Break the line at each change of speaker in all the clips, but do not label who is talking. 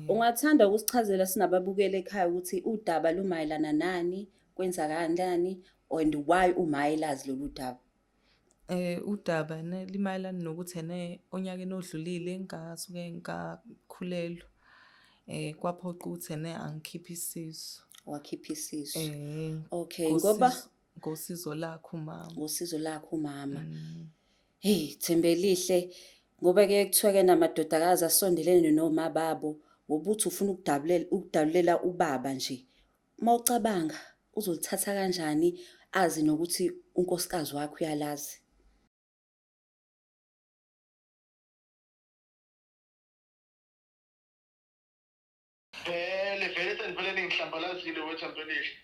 Ungathanda ukusichazela sinababukeli ekhaya ukuthi udaba lumayelana nani, kwenza kanjani, and why umayelazi lolu daba?
Udaba limayelana nokuthi onyakeni odlulile ngasuke ngakhulelwa. Kwaphoqa ukuthi angikhiphe isisu.
Wakhipha isisu.
Okay, ngosizo lakho umama.
Ngosizo lakho umama. Hey, Thembelihle, ngoba-ke kuthiwa-ke namadodakazi asondelene noma babo, ngobuthi ufuna ukudabulela ubaba nje. Mawucabanga uzolithatha kanjani azi nokuthi unkosikazi wakho uyalazi?
Vele sendivele ngihlambalazile wethembelihle.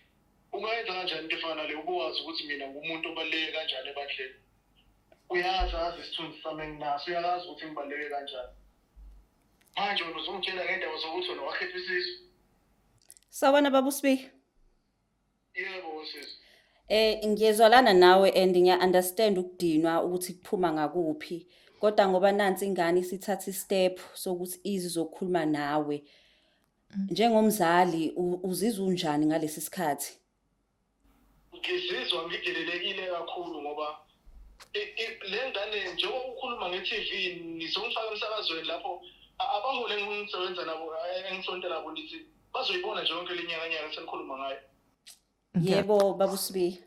Ungayenza kanjani into efana le ubuwazi ukuthi mina ngumuntu obaluleke kanjani ebandleni? Uyazazi isithunzi sami enginaso, uyazi ukuthi ngibaluleke kanjani. Manje wena uzongitshela ngendaba zokuthi wena wakhipha isisu.
Sawubona baba uSibike.
Yebo sisi.
Ngiyezwalana nawe and ngiya-understand ukudinwa ukuthi kuphuma ngakuphi. Kodwa ngoba nansi ingane isithatha istep sokuthi izokhuluma nawe. Njengomzali uzizwa unjani ngalesi sikhathi?
Ngizizwa ngidelelekile kakhulu ngoba le ngane njengoba ukhuluma nge-TV nizongifaka emsakazweni lapho abahole engisebenza nabo engisonto nabo nithi bazoyibona nje yonke lenyakanyaka senikhuluma ngayo.
Yebo baba uSibike.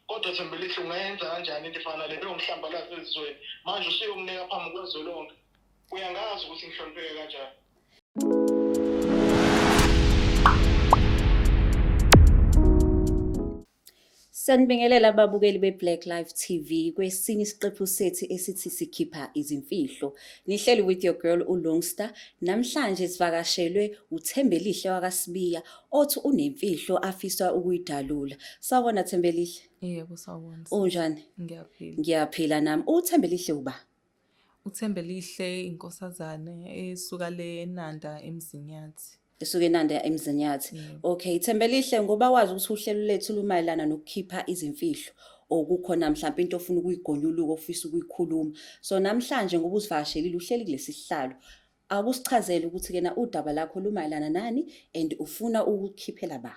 Kodwa Thembelihle ungayenza kanjani into efana le bengumhlambalazi ezizweni manje usuyomnika phambi kwezwe lonke. Uyangazi ukuthi ngihlonipheke kanjani.
Sanibingelela ababukeli beBlack Life TV kwesinye isiqephu sethu esithi sikhipha izimfihlo. Nihleli with your girl uLongster. Namhlanje sivakashelwe uThembelihle wakwaSibiya othi unemfihlo afisa ukuyidalula. Sawubona Thembelihle.
Yebo sawubona.
Unjani?
Ngiyaphila.
Ngiyaphila nami. uThembelihle uba?
uThembelihle inkosazane esuka le eNanda eMzinyathi.
Esuke eNanda eMzinyathi. Okay, Thembelihle ngoba wazi ukuthi uhlelo lethu lumayelana nokukhipha izimfihlo okukhona mhlawumbe into ofuna ukuyigonyuluka ofisa ukuyikhuluma. So namhlanje ngoba usivakashelile uhleli kulesi sihlalo. Akusichazele ukuthi kena udaba lakho lumayelana nani and ufuna ukukhiphela ba?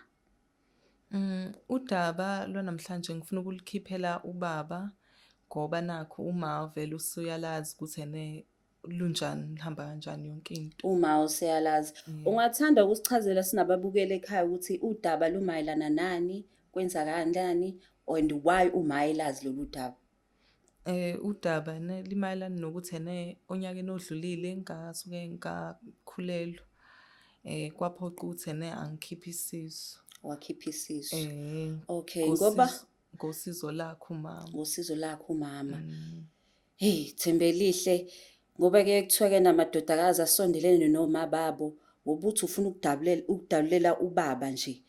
Udaba lwanamhlanje ngifuna ukulikhiphela ubaba ngoba nakho uma vele usuyalazi ukuthi lunjani lihamba kanjani yonke into.
Uma useyalazi. Ungathanda ukusichazela sinababukeli ekhaya ukuthi udaba lumayelana nani, kwenza kanjani and why umayelazi lolu daba?
Udaba limayelana nokuthi onyakeni odlulile ngasuke ngakhulelwa. Kwaphoqa ukuthi angikhiphe isisu.
Wakhipha isisu. Okay,
ngosizo lakho umama.
Ngosizo lakho umama. Hey, Thembelihle, ngoba-ke kuthiwa-ke namadodakazi asondelene noma babo, ngobuthi ufuna ukudabulela ubaba nje.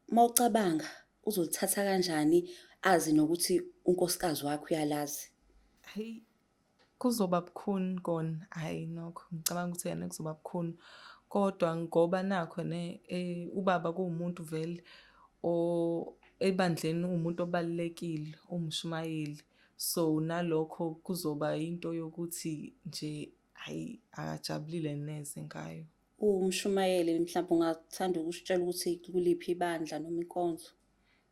Mawucabanga uzolithatha kanjani azi nokuthi unkosikazi wakho uyalazi?
Hayi, kuzoba bukhuni kona. Hayi nokho ngicabanga ukuthi kuzoba bukhuni. Kodwa ngoba nakho ubaba kuwumuntu vele ebandleni umuntu obalulekile, umshumayeli. So nalokho kuzoba into yokuthi nje hayi akajabulile neze ngayo.
Umshumayeli mhlawumbe ungathanda ukusitshela ukuthi kuliphi ibandla noma inkonzo?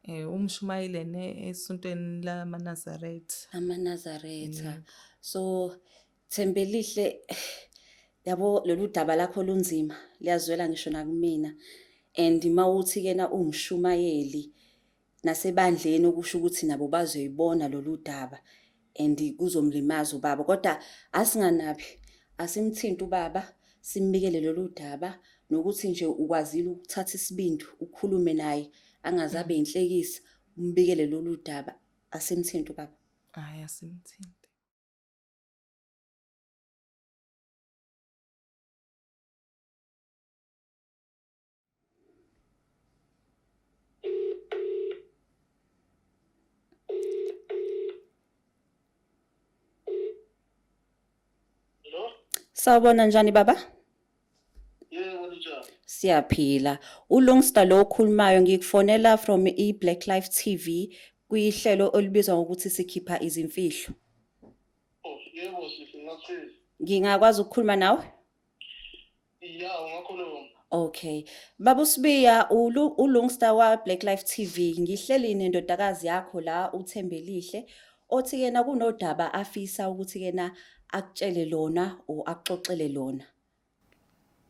Umshumayeli esontweni lamaNazaretha.
AmaNazaretha. So Thembelihle yabo lolu daba lakho lunzima liyazwela ngisho nakumina and mawuthi kena umshumayeli nasebandleni okusho ukuthi nabo bazoyibona lolu daba and kuzomlimaza ubaba kodwa asinganabi asimthinta ubaba simbikele lolu daba nokuthi nje ukwazile ukuthatha isibindi ukhulume naye angazabe inhlekisa umbikele lolu daba asimthinta ubaba.
Hayi asimthinta.
Sawubona njani baba?
Yebo njani?
Siyaphila. uLongster lo okhulumayo ngikufonela from iBlack Life TV kuyihlelo olubizwa ngokuthi sikhipha izimfihlo.
Yebo sisi ngasiza.
Ngingakwazi ukukhuluma nawe?
Ya ungakhuluma.
Okay. Baba uSibiya uLongstar wa Black Life TV. Ngihleli nendodakazi yakho la uThembelihle othi kena kunodaba afisa ukuthi kena akutshele lona o akuxoxele lona.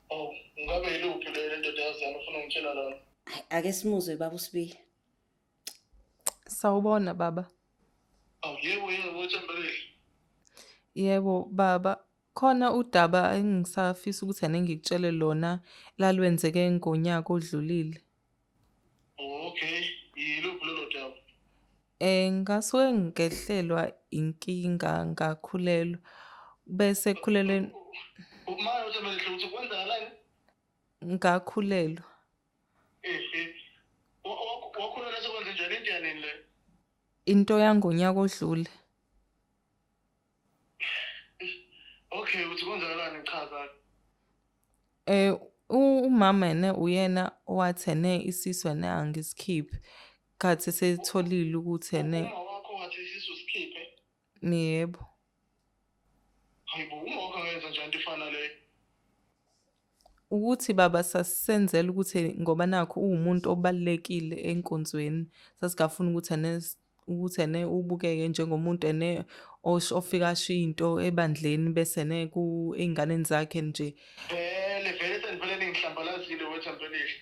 Oh, ngabe yiluphi le ndoda yazana ufuna ngitshela lona?
Hayi ake simuzwe baba uSibiya.
Sawubona baba.
Yebo Thembelihle.
Yebo baba, khona udaba engisafisa ukuthi ngikutshele lona lalwenzeke ngonyaka odlulile.
Okay, yiluphi lolo daba?
Ngasuke ngehlelwa inkinga ngakhulelwa bese ekukhulelweni
Uma Thembelihle uthi kwenzakalani?
ngakhulelwa.
Wakhulelwa sekwenze njani into yanini le?
Into yangonyaka odlule.
Okay, uthi kwenzakalani chaza.
Umama uyena owathi isisu angisikhiphe khathi setholile ukuthi
Uma wakho wathi isisu sikhiphe.
yebo.
Hayibo, uma wakho angenza njani into efana le?
Ukuthi baba sasenzela ukuthi ngoba nakho uwumuntu obalekile enkonzweni sasigafuna ukuthi ubukeke njengomuntu ofika asho into ebandleni bese ku einganeni zakhe nje.
Vele senivele ngihlambalazile wethembelihle.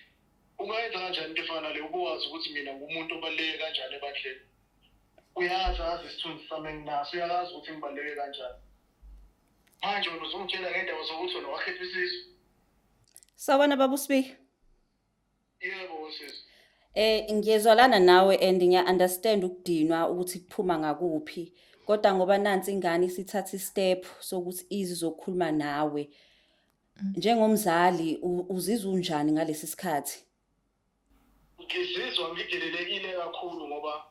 Ungayenza kanjani into efana le ubuwazi ukuthi mina ngumuntu obaleke kanjani ebandleni? Uyazi isithunzi sami enginaso, uyazi ukuthi ngibaleke kanjani. Manje uzongitshela ngendaba zokuthi wena wakhipha isisu.
Sawubona baba uSibiya.
Yebo sisi.
Ngiyezwalana nawe and ngiya understand ukudinwa ukuthi kuphuma ngakuphi. Kodwa ngoba nansi ingane isithatha istep sokuthi izokhuluma nawe. Njengomzali uzizwa unjani ngalesi sikhathi?
Ngizizwa ngidelelekile kakhulu ngoba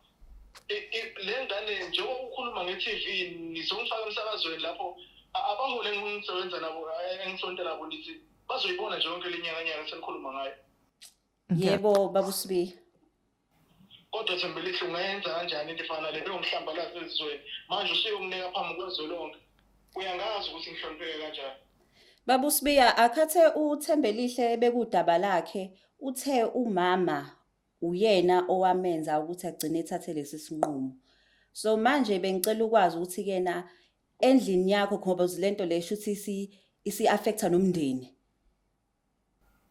le ngane njengoba ukhuluma nge-TV nizongifaka emsakazweni lapho abaholi engisebenza nabo engisonto nabo nithi bazoyibona nje yonke lenyakanyaka senikhuluma ngayo.
Yebo baba uSibiya.
Kodwa Thembelihle ungayenza kanjani into efana le ngomhlambalazi ezizweni manje usuyomnika phambi kwezwe lonke uyangazi ukuthi ngihlonipheke kanjani.
Baba uSibiya akhathe uThembelihle bekudaba lakhe uthe umama uyena owamenza ukuthi agcine ethathe lesi sinqumo. So manje bengicela ukwazi ukuthi kena endlini yakho ngoba uzilento lesho ukuthi isi affecta nomndeni.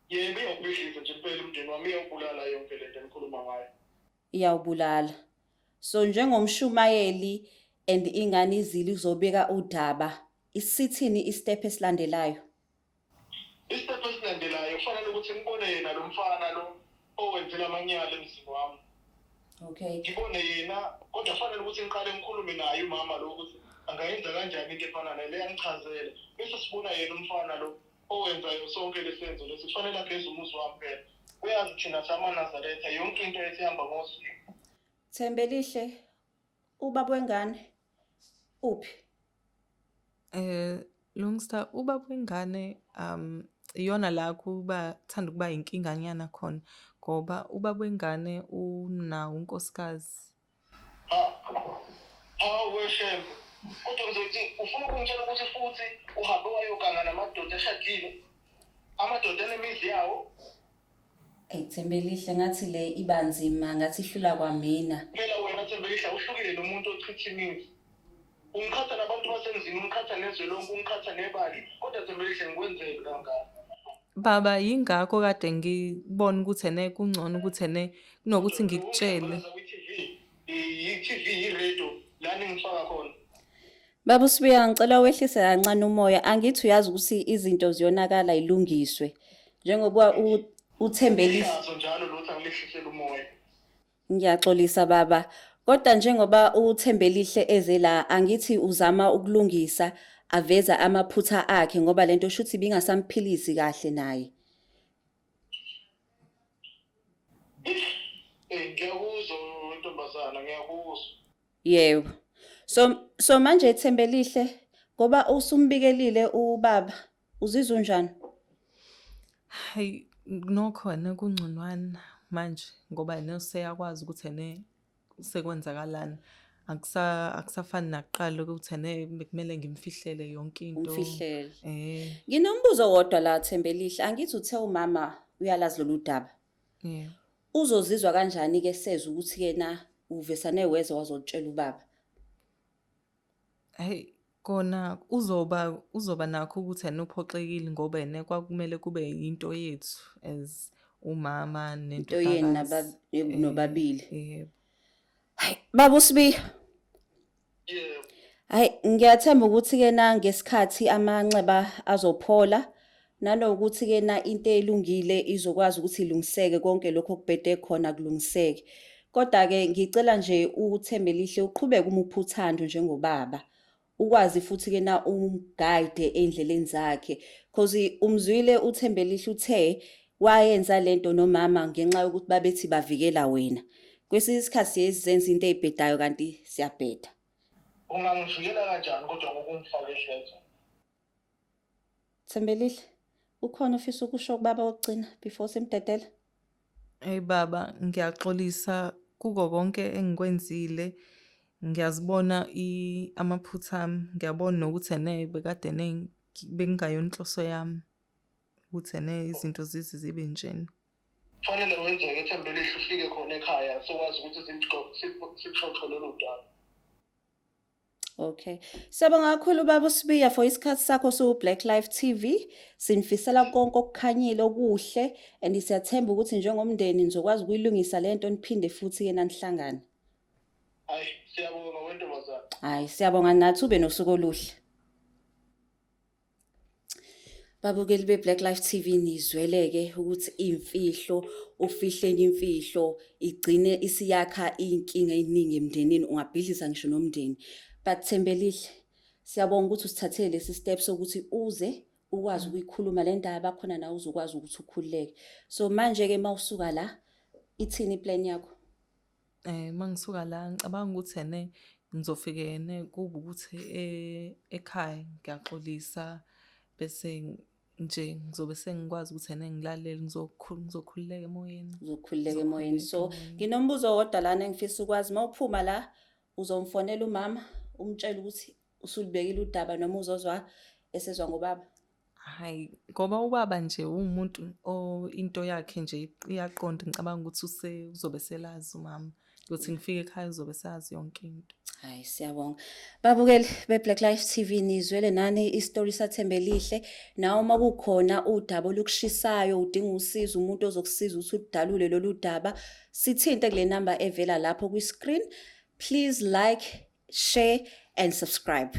Yebo iyawubhidliza nje impela umndeni wami iyawubulala yonke lento enikhuluma ngayo.
Iyawubulala. So njengomshumayeli and ingane izili uzobeka udaba isithini istep esilandelayo?
Istep esilandelayo kufanele ukuthi ngibone yena lo mfana lo owenzela amanyala emzini wami.
Okay.
Ngibone yena kodwa kufanele ukuthi ngiqale ngikhulume naye umama lo ukuthi angayenza kanjani into efana nale yangichazela bese sibona yena umfana lo owenzayo sonke lesenzo lesi kufanele ageze umuzi wami phela. Uyazi thina samaNazaretha yonke into esihamba ngosiko.
Thembelihle ubaba wengane uphi?
Longstar ubaba wengane iyona la kuba thanda ukuba inkinga nyana khona ngoba ubaba wengane unawo unkosikazi.
Weshembe. Kodwa ngizothi ufuna ukungitshela ukuthi futhi uhambe wayogana namadoda eshadile. Amadoda anemizi yawo.
Thembelihle ngathi le ibanzima ngathi ihlula kwamina.
Phela wena Thembelihle uhlukile nomuntu ochitha imizi. Ungikhatha nabantu basemzini, ungikhatha nezwe lonke, ungikhatha nebali, kodwa Thembelihle ngikwenzele kangaka.
Baba yingakho kade ngibona ukuthi kungcono ukuthi kunokuthi ngikutshele.
I-TV i-radio lana ngifaka khona.
Baba uSibiya ngicela wehlise kancane umoya angithi uyazi ukuthi izinto ziyonakala ilungiswe. Njengoba uThembelihle
Yazo njalo lothi angilehlisele umoya.
Ngiyaxolisa baba. Kodwa njengoba uThembelihle eze la angithi uzama ukulungisa aveza amaphutha akhe ngoba lento shuthi bingasamphilisi kahle naye.
Ngiyakuzwa ntombazana, ngiyakuzwa.
Yebo. So manje Thembelihle ngoba usumbikelile ubaba uzizwa unjani?
Hayi nokhona kungconwana manje ngoba useyakwazi ukuthi sekwenzakalani. akusafani nakuqala ukuthi bekumele ngimfihlele yonke into.
Umfihlele. Nginombuzo wodwa la Thembelihle, angithi uthe umama uyalazi lolu daba.
Yeah.
Uzozizwa kanjani ke seza ukuthi kena uvesane weze wazotshela ubaba?
Hey, kona uzoba nakho ukuthi uphoxekile ngoba yena kwakumele kube into yethu as umama
Into yeni
nendodakazi.
nobabili.
Yebo.
Hayi, baba uSibiya.
Yebo.
Hayi, ngiyathemba ukuthi kena ngesikhathi amanxeba azophola nanokuthi kena into elungile izokwazi ukuthi ilungiseke konke lokho kubhede khona kulungiseke. Kodwa ke ngicela nje uThembelihle uqhubeke umupha uthando njengobaba. Ukwazi futhi kena umguide endleleni zakhe because umzwile uThembelihle uthe wayenza lento nomama ngenxa yokuthi babethi bavikela wena. Kwesinye isikhathi siyenza into ezibhedayo kanti siyabheda.
Ungangivikela kanjani kodwa ngokungifaka ehleze?
Thembelihle, ukhona ofisa ukusho kubaba wokugcina before simdedela?
Hey baba, ngiyaxolisa kuko konke engikwenzile. Ngiyazibona amaphutha ami, ngiyabona nokuthi bekade bekungayona inhloso yami ukuthi izinto zibe njena.
Kufanele wenzeke Thembelihle ufike khona ekhaya sokwazi ukuthi sikuxoxe lolu daba.
Okay. Siyabonga kakhulu baba uSibiya for isikhathi sakho Black Life TV. Sinifisela konke okukhanyile okuhle and siyathemba ukuthi njengomndeni nizokwazi ukuyilungisa lento niphinde futhi ke nanihlangane.
Hayi, siyabonga wentombazana.
Hayi, siyabonga nathi ube nosuku oluhle. Babukeli be-Black Life TV nizweleke ukuthi imfihlo, ufihleni imfihlo, igcine isiyakha inkinga eziningi emndenini, ungabhidliza ngisho nomndeni. But Thembelihle, siyabonga ukuthi usithathele lesi step sokuthi uze ukwazi ukuyikhuluma le ndaba khona nawe uzokwazi ukuthi ukhululeke. So manje ke mawusuka la, ithini iplan yakho?
Mangisuka la ngicabanga ukuthi ngizofike kuba ukuthi ekhaya ngiyaxolisa bese nje ngizobe sengikwazi ukuthi ngilalele ngizokhululeka emoyeni.
Uzokhululeka emoyeni. So nginombuzo wodwa lana engifisa ukwazi mawuphuma la uzomfonela umama umtshela ukuthi usulibekile udaba noma uzozwa esezwa ngobaba.
Hayi, ngoba ubaba nje umuntu into yakhe nje iyaqonda, ngicabanga ukuthi uzobe selazi umama ukuthi ngifike ekhaya uzobe sazi yonke into.
Hayi, siyabonga. Babukeli be-Black Life TV nizwele nani istory saThembelihle. Nawe uma kukhona udaba olukushisayo udinga usizo umuntu ozokusiza ukuthi udalule lolu daba, sithinte kule number evela lapho kwi-screen. Please like, share and subscribe.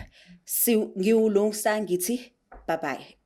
Ngiwulungisa ngithi bye bye.